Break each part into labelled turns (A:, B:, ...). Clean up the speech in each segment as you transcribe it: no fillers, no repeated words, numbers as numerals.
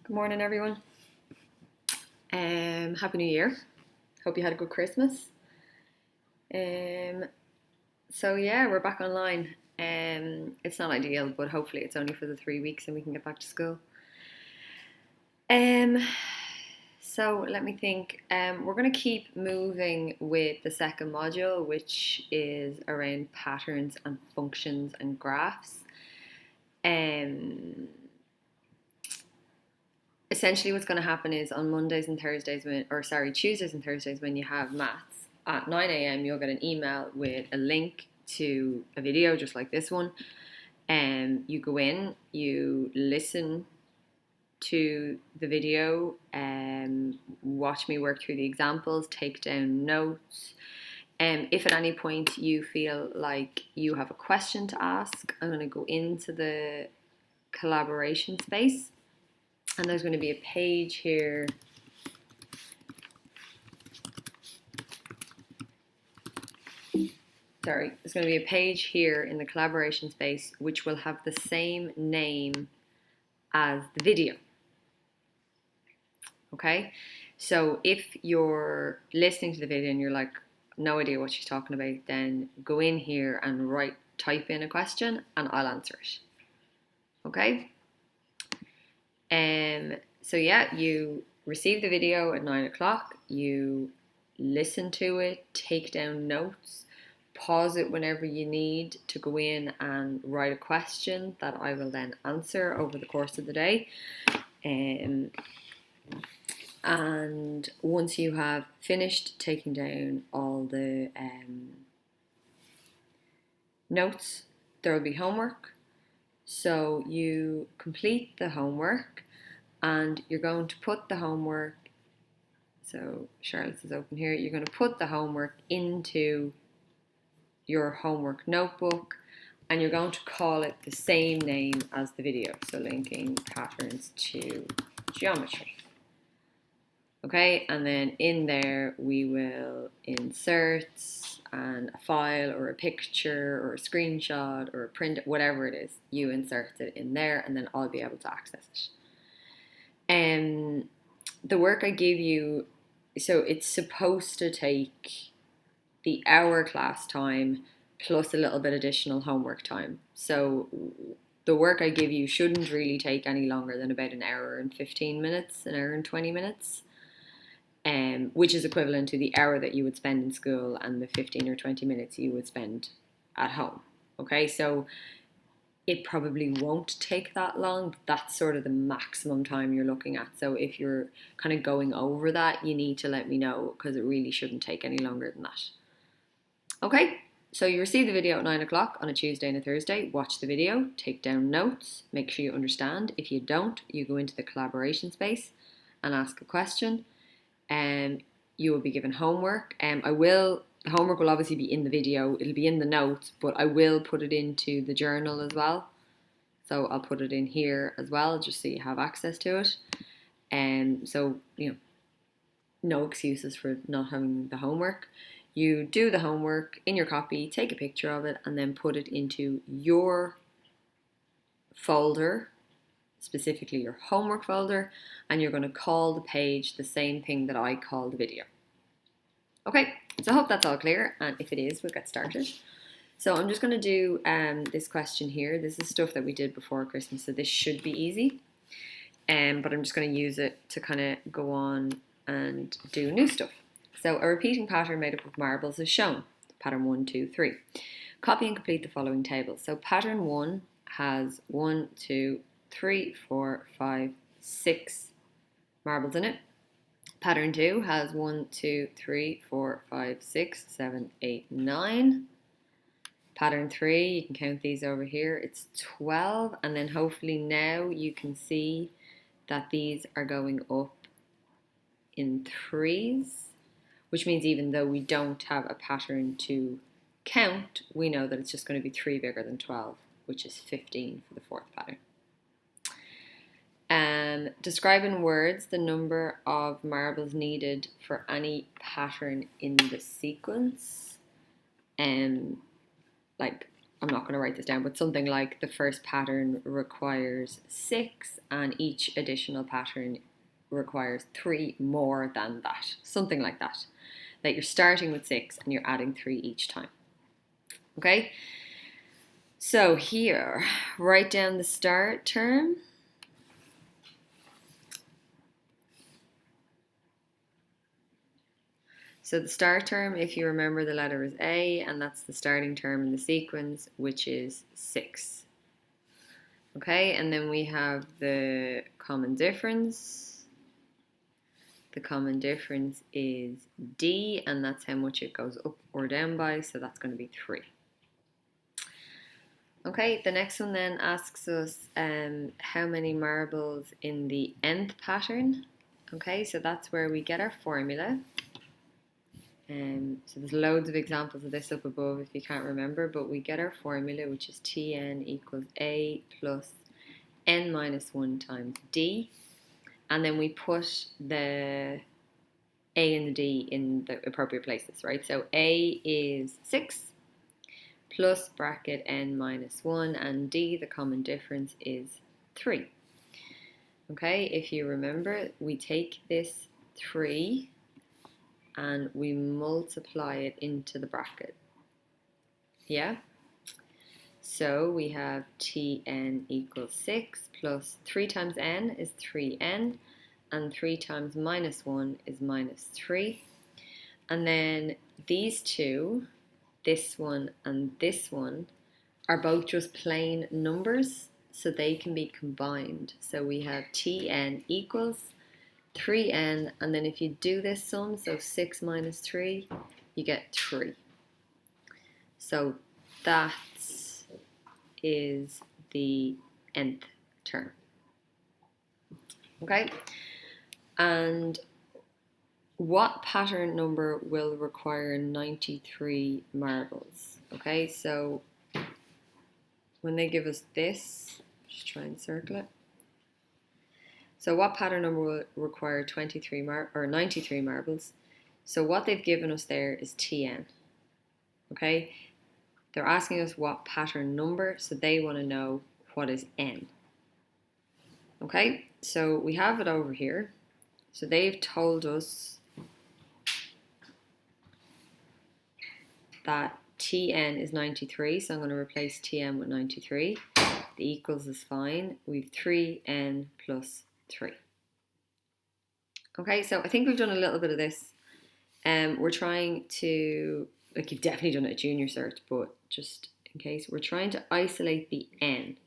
A: Good morning, everyone. Happy New Year. Hope you had a good Christmas. Um, so yeah, we're back online. It's not ideal, but hopefully it's only for the 3 weeks and we can get back to school. Um, so let me think. We're going to keep moving with the second module, which is around patterns and functions and graphs. Um, Essentially what's going to happen is on Tuesdays and Thursdays when you have maths at 9 a.m. you'll get an email with a link to a video just like this one, and you go in, you listen to the video, and watch me work through the examples, take down notes. If at any point you feel like you have a question to ask, I'm going to go into the collaboration space. And there's going to be a page here. There's going to be a page here in the collaboration space which will have the same name as the video. Okay? So if you're listening to the video and you're like, no idea what she's talking about, then go in here and type in a question and I'll answer it. Okay? So yeah, you receive the video at 9 o'clock, you listen to it, take down notes, pause it whenever you need to go in and write a question that I will then answer over the course of the day. And once you have finished taking down all the notes, there will be homework. So you complete the homework and you're going to put the homework, so Charlotte's is open here, you're going to put the homework into your homework notebook and you're going to call it the same name as the video, so linking patterns to geometry. Okay, and then in there we will insert a file or a picture or a screenshot or a print, whatever it is, you insert it in there and then I'll be able to access it. The work I give you, so it's supposed to take the hour class time plus a little bit additional homework time. So the work I give you shouldn't really take any longer than about an hour and 15 minutes, an hour and 20 minutes, which is equivalent to the hour that you would spend in school and the 15 or 20 minutes you would spend at home. Okay, so it probably won't take that long, but that's sort of the maximum time you're looking at. So if you're kind of going over that, you need to let me know because it really shouldn't take any longer than that. Okay, so you receive the video at 9 o'clock on a Tuesday and a Thursday. Watch the video, take down notes, make sure you understand. If you don't, you go into the collaboration space and ask a question. You will be given homework. The homework will obviously be in the video, it'll be in the notes, but I will put it into the journal as well. So I'll put it in here as well, just so you have access to it. So, no excuses for not having the homework. You do the homework in your copy, take a picture of it, and then put it into your folder, specifically your homework folder, and you're going to call the page the same thing that I call the video. Okay, so I hope that's all clear, and if it is, we'll get started. So I'm just going to do this question here. This is stuff that we did before Christmas, so this should be easy. But I'm just going to use it to kind of go on and do new stuff. So a repeating pattern made up of marbles is shown. Pattern 1, 2, 3. Copy and complete the following table. So pattern 1 has 1, 2, 3, 4, 5, 6 marbles in it. Pattern 2 has 1, 2, 3, 4, 5, 6, 7, 8, 9. Pattern 3, you can count these over here, it's 12, and then hopefully now you can see that these are going up in threes, which means even though we don't have a pattern to count, we know that it's just going to be 3 bigger than 12, which is 15 for the fourth pattern. Describe in words the number of marbles needed for any pattern in the sequence. I'm not going to write this down, but something like the first pattern requires 6 and each additional pattern requires 3 more than that. Something like that. That you're starting with 6 and you're adding 3 each time. Okay? So here, write down the start term. So the start term, if you remember, the letter is A, and that's the starting term in the sequence, which is 6. Okay, and then we have the common difference. The common difference is D, and that's how much it goes up or down by, so that's going to be 3. Okay, the next one then asks us how many marbles in the nth pattern. Okay, so that's where we get our formula. So there's loads of examples of this up above if you can't remember, but we get our formula, which is Tn equals A plus n minus 1 times D. And then we put the A and the D in the appropriate places, right? So A is 6 plus bracket n minus 1, and D, the common difference, is 3. Okay, if you remember, we take this 3 and we multiply it into the bracket. Yeah? So we have Tn equals 6 plus 3 times n is 3n, and 3 times minus 1 is minus 3. And then these two, this one and this one, are both just plain numbers, so they can be combined. So we have Tn equals 3n, and then if you do this sum, so 6 minus 3, you get 3. So that is the nth term. Okay? And what pattern number will require 93 marbles? Okay, so when they give us this, just try and circle it. So what pattern number will require 93 or 93 marbles? So what they've given us there is Tn. Okay? They're asking us what pattern number, so they want to know what is n. Okay? So we have it over here. So they've told us that Tn is 93, so I'm going to replace Tn with 93. The equals is fine. We've 3n plus 3. Okay, so I think we've done a little bit of this. We're trying to, like, you've definitely done it at Junior Cert, but just in case, we're trying to isolate the n.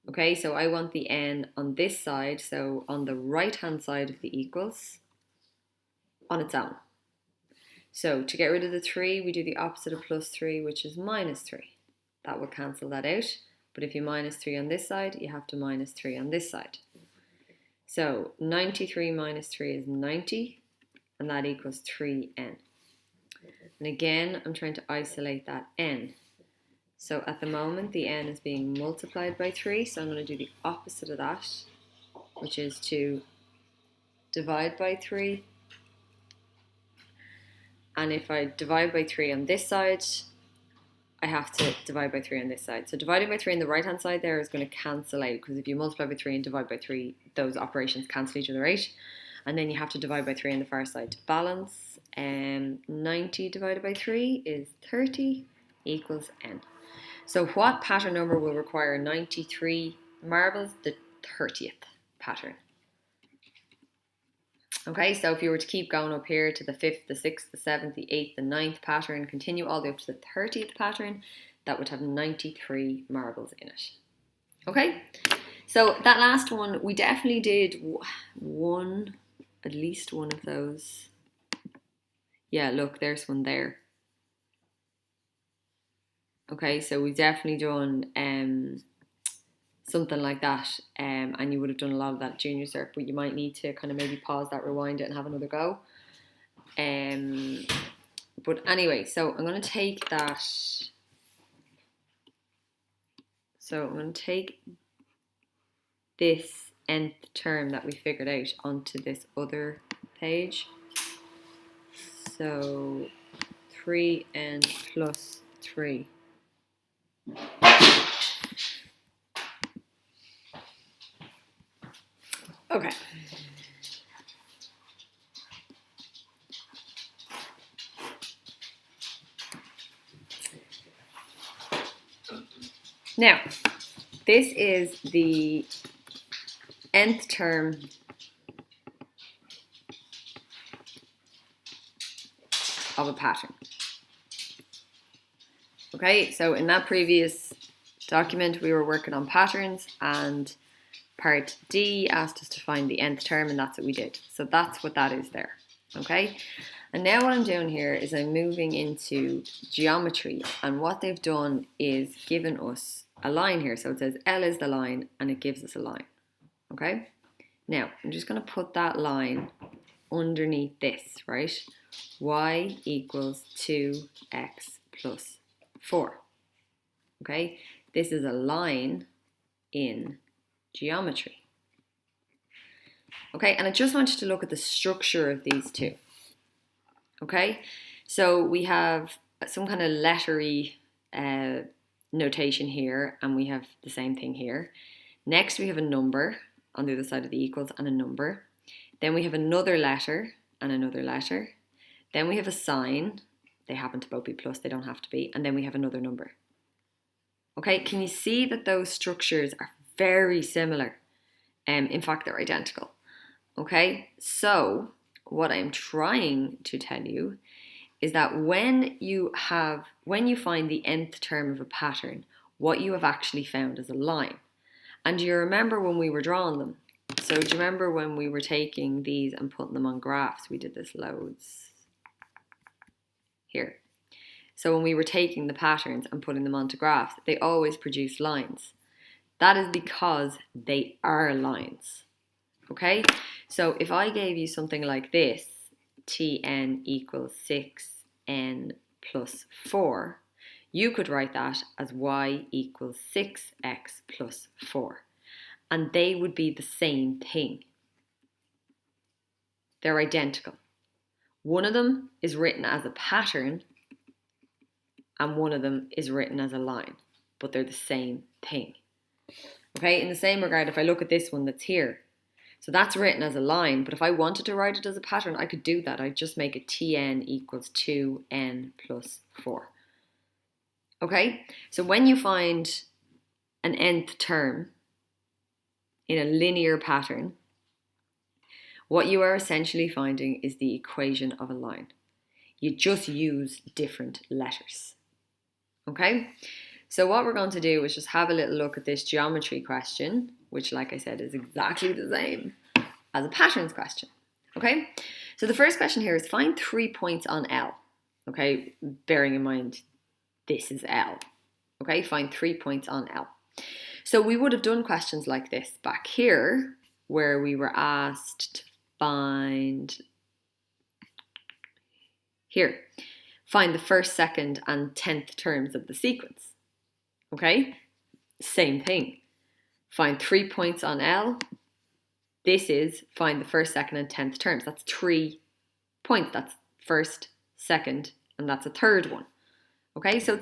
A: Okay, so I want the n on this side, so on the right hand side of the equals, on its own. So to get rid of the 3, we do the opposite of plus 3, which is minus 3. That will cancel that out. But if you minus 3 on this side, you have to minus 3 on this side. So 93 minus 3 is 90, and that equals 3n. And again, I'm trying to isolate that n. So at the moment, the n is being multiplied by 3, so I'm going to do the opposite of that, which is to divide by 3. And if I divide by 3 on this side, I have to divide by 3 on this side. So dividing by 3 on the right hand side there is going to cancel out, because if you multiply by 3 and divide by 3, those operations cancel each other out. And then you have to divide by 3 on the far side to balance. 90 divided by 3 is 30 equals n. So what pattern number will require 93 marbles? The 30th pattern. Okay, so if you were to keep going up here to the 5th, the 6th, the 7th, the 8th, the 9th pattern, continue all the way up to the 30th pattern, that would have 93 marbles in it. Okay, so that last one, we definitely did at least one of those. Yeah, look, there's one there. Okay, so we've definitely done something like that, and you would have done a lot of that Junior Cert, but you might need to kind of maybe pause that, rewind it, and have another go. But anyway, so I'm going to take that. So I'm going to take this nth term that we figured out onto this other page. So 3n plus 3. Okay. Now, this is the nth term of a pattern. Okay, so in that previous document, we were working on patterns, and part D asked us to find the nth term, and that's what we did. So that's what that is there. Okay, and now what I'm doing here is I'm moving into geometry, and what they've done is given us a line here. So it says L is the line, and it gives us a line. Okay, now I'm just going to put that line underneath this, right? Y equals 2x plus 4. Okay, this is a line in geometry. Okay, and I just want you to look at the structure of these two. Okay, so we have some kind of lettery notation here, and we have the same thing here. Next, we have a number on the other side of the equals and a number. Then we have another letter and another letter. Then we have a sign. They happen to both be plus, they don't have to be. And then we have another number. Okay, can you see that those structures are very similar? In fact, they're identical. Okay, so what I'm trying to tell you is that when you find the nth term of a pattern, what you have actually found is a line. And do you remember when we were drawing them? So do you remember when we were taking these and putting them on graphs? We did this loads here. So when we were taking the patterns and putting them onto graphs, they always produce lines. That is because they are lines. Okay? So if I gave you something like this, Tn equals 6n plus 4, you could write that as y equals 6x plus 4. And they would be the same thing. They're identical. One of them is written as a pattern, and one of them is written as a line, but they're the same thing. Okay, in the same regard, if I look at this one that's here, so that's written as a line, but if I wanted to write it as a pattern, I could do that. I'd just make it Tn equals 2n plus 4. Okay, so when you find an nth term in a linear pattern, what you are essentially finding is the equation of a line. You just use different letters. Okay, so what we're going to do is just have a little look at this geometry question, which, like I said, is exactly the same as a patterns question. Okay, so the first question here is find 3 points on L. Okay, bearing in mind this is L. Okay, find 3 points on L. So we would have done questions like this back here, where we were asked to find here. Find the first, second, and 10th terms of the sequence. Okay? Same thing. Find 3 points on L. This is find the first, second, and 10th terms. That's 3 points. That's first, second, and that's a third one. Okay? So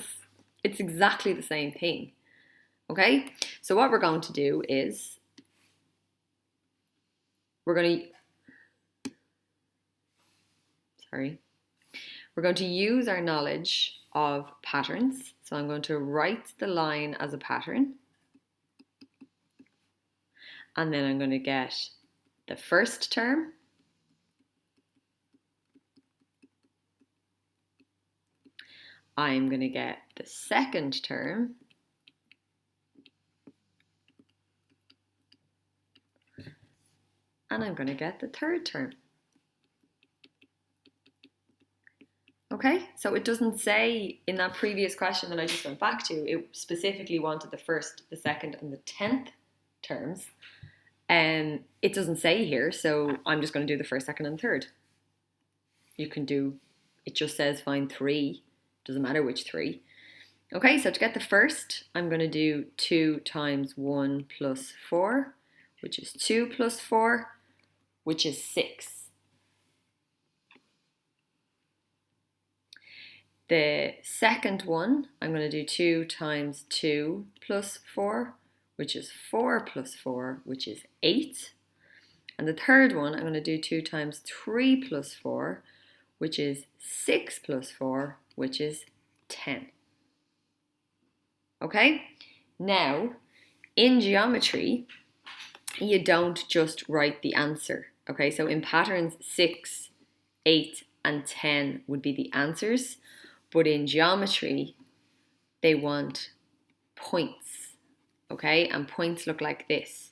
A: it's exactly the same thing. Okay? So what we're going to do is we're going to use our knowledge of patterns. So I'm going to write the line as a pattern. And then I'm going to get the first term. I'm going to get the second term. And I'm going to get the third term. Okay, so it doesn't say in that previous question that I just went back to, it specifically wanted the first, the second, and the 10th terms. It doesn't say here, so I'm just going to do the first, second, and third. You can do, it just says find 3, doesn't matter which 3. Okay, so to get the first, I'm going to do 2 times 1 plus 4, which is 2 plus 4, which is 6. The second one, I'm going to do 2 times 2 plus 4, which is 4 plus 4, which is 8. And the third one, I'm going to do 2 times 3 plus 4, which is 6 plus 4, which is 10. Okay? Now, in geometry, you don't just write the answer. Okay, so in patterns, 6, 8, and 10 would be the answers. But in geometry, they want points. Okay, and points look like this.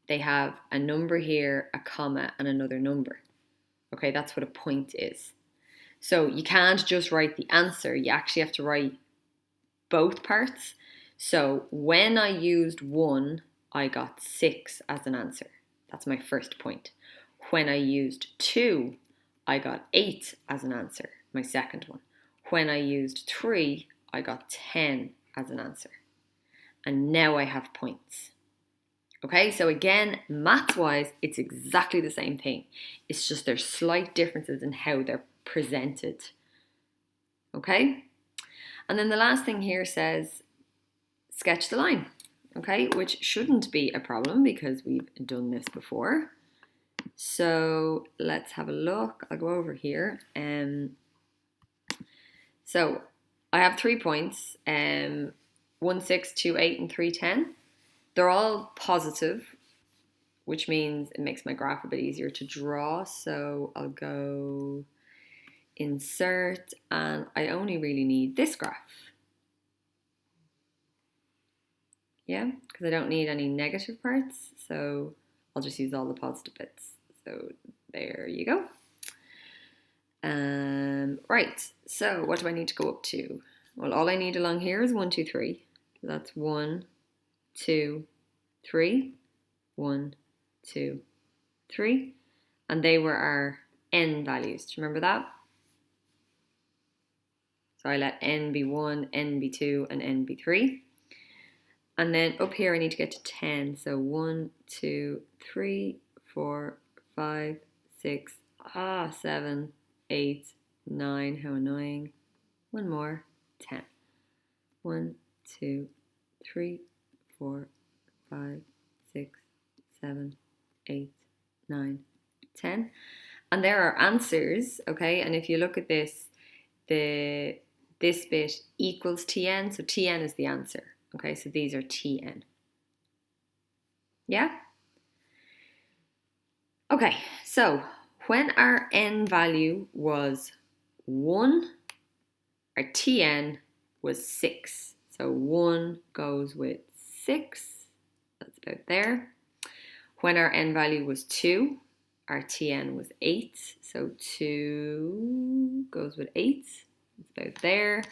A: They have a number here, a comma, and another number. Okay, that's what a point is. So you can't just write the answer. You actually have to write both parts. So when I used 1, I got 6 as an answer. That's my first point. When I used 2, I got 8 as an answer, my second one. When I used 3, I got 10 as an answer. And now I have points. Okay, so again, maths-wise, it's exactly the same thing. It's just there's slight differences in how they're presented. Okay? And then the last thing here says, sketch the line. Okay, which shouldn't be a problem because we've done this before. So let's have a look. I'll go over here. So I have 3 points, 1, 6, 2, 8, and 3, 10. They're all positive, which means it makes my graph a bit easier to draw. So I'll go insert, and I only really need this graph. Yeah, because I don't need any negative parts. So I'll just use all the positive bits. So there you go. Right, so what do I need to go up to? Well, all I need along here is 1, 2, 3. So that's 1, 2, 3. 1, 2, 3. And they were our n values. Do you remember that? So I let n be 1, n be 2, and n be 3. And then up here I need to get to 10. So 1, 2, 3, 4, 5, 6, 7, 8, 9. How annoying. One more. 10. 1, 2, 3, 4, 5, 6, 7, 8, 9, 10. And there are answers, okay? And if you look at this, this bit equals Tn, so Tn is the answer. Okay, so these are Tn. Yeah? Okay, so when our n value was 1, our Tn was 6. So 1 goes with 6. That's about there. When our n value was 2, our Tn was 8. So 2 goes with 8. It's about there.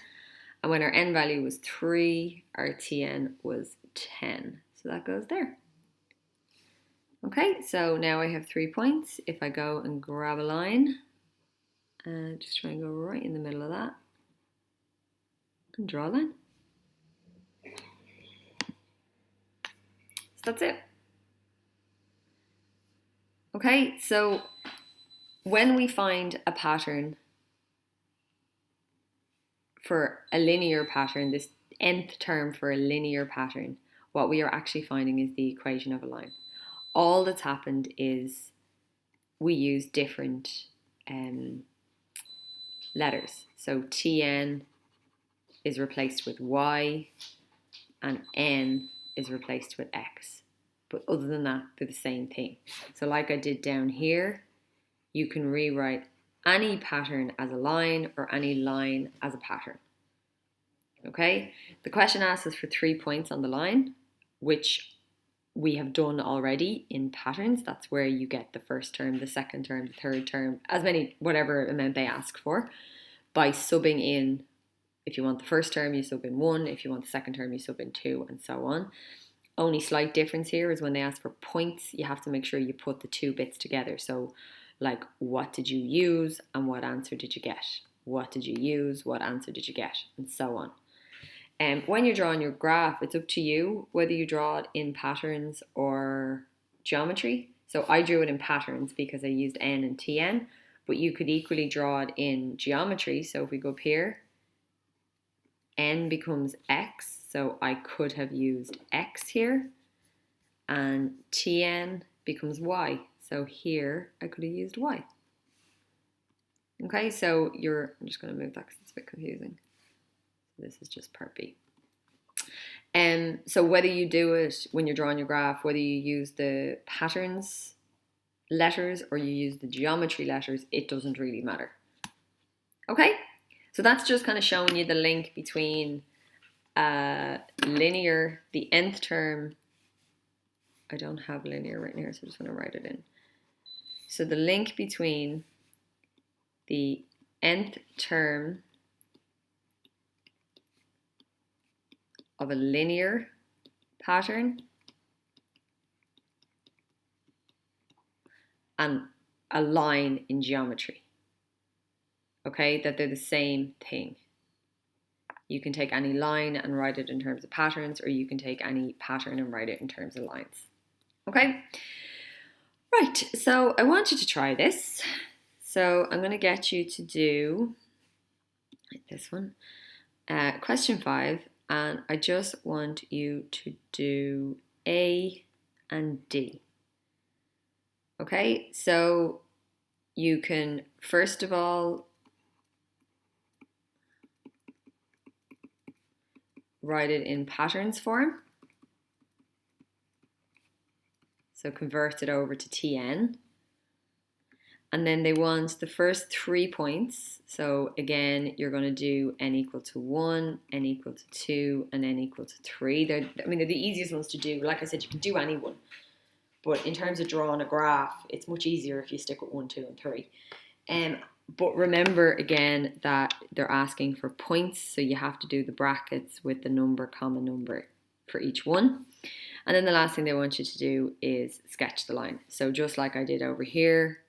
A: And when our n value was 3, our Tn was 10. So that goes there. Okay, so now I have 3 points. If I go and grab a line, just try and go right in the middle of that and draw a line. So that's it. Okay, so when we find a pattern for a linear pattern, this nth term for a linear pattern, what we are actually finding is the equation of a line. All that's happened is we use different letters. So Tn is replaced with y and n is replaced with x. But other than that, they're the same thing. So like I did down here, you can rewrite any pattern as a line or any line as a pattern. Okay? The question asks us for 3 points on the line, which we have done already in patterns. That's where you get the first term, the second term, the third term, as many, whatever amount they ask for, by subbing in. If you want the first term, you sub in 1. If you want the second term, you sub in 2, and so on. Only slight difference here is when they ask for points, you have to make sure you put the 2 bits together. So like, what did you use and what answer did you get? What did you use? What answer did you get? And so on. When you're drawing your graph, it's up to you whether you draw it in patterns or geometry. So I drew it in patterns because I used n and Tn, but you could equally draw it in geometry. So if we go up here, n becomes x, so I could have used x here, and tn becomes y, so here I could have used y. Okay, so I'm just going to move that because it's a bit confusing. This is just part B. So whether you do it when you're drawing your graph, whether you use the patterns letters or you use the geometry letters, it doesn't really matter. Okay, so that's just kind of showing you the link between linear, the nth term. I don't have linear right here, so I just want to write it in. So the link between the nth term of a linear pattern and a line in geometry. Okay, that they're the same thing. You can take any line and write it in terms of patterns, or you can take any pattern and write it in terms of lines. Okay, right, so I want you to try this. So I'm going to get you to do this one, question 5, and I just want you to do A and D. Okay, so you can first of all write it in patterns form. So convert it over to Tn. And then they want the first 3 points. So again, you're going to do n equal to 1, n equal to 2, and n equal to 3. They're the easiest ones to do. Like I said, you can do any one. But in terms of drawing a graph, it's much easier if you stick with 1, 2, and 3. But remember again that they're asking for points, so you have to do the brackets with the number, comma number for each one. And then the last thing they want you to do is sketch the line. So just like I did over here,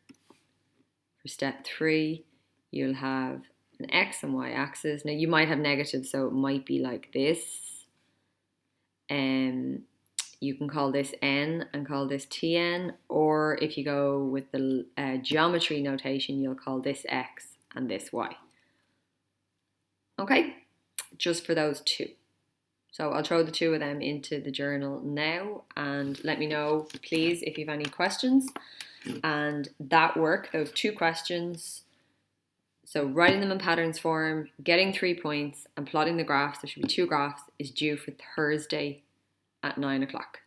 A: for step 3, you'll have an x and y axis. Now you might have negatives, so it might be like this. You can call this n and call this tn, or if you go with the geometry notation, you'll call this x and this y. Okay, just for those two. So I'll throw the two of them into the journal now, and let me know, please, if you have any questions. And that work, those 2 questions, so writing them in patterns form, getting 3 points, and plotting the graphs, there should be 2 graphs, is due for Thursday at 9 o'clock.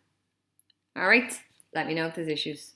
A: All right, let me know if there's issues.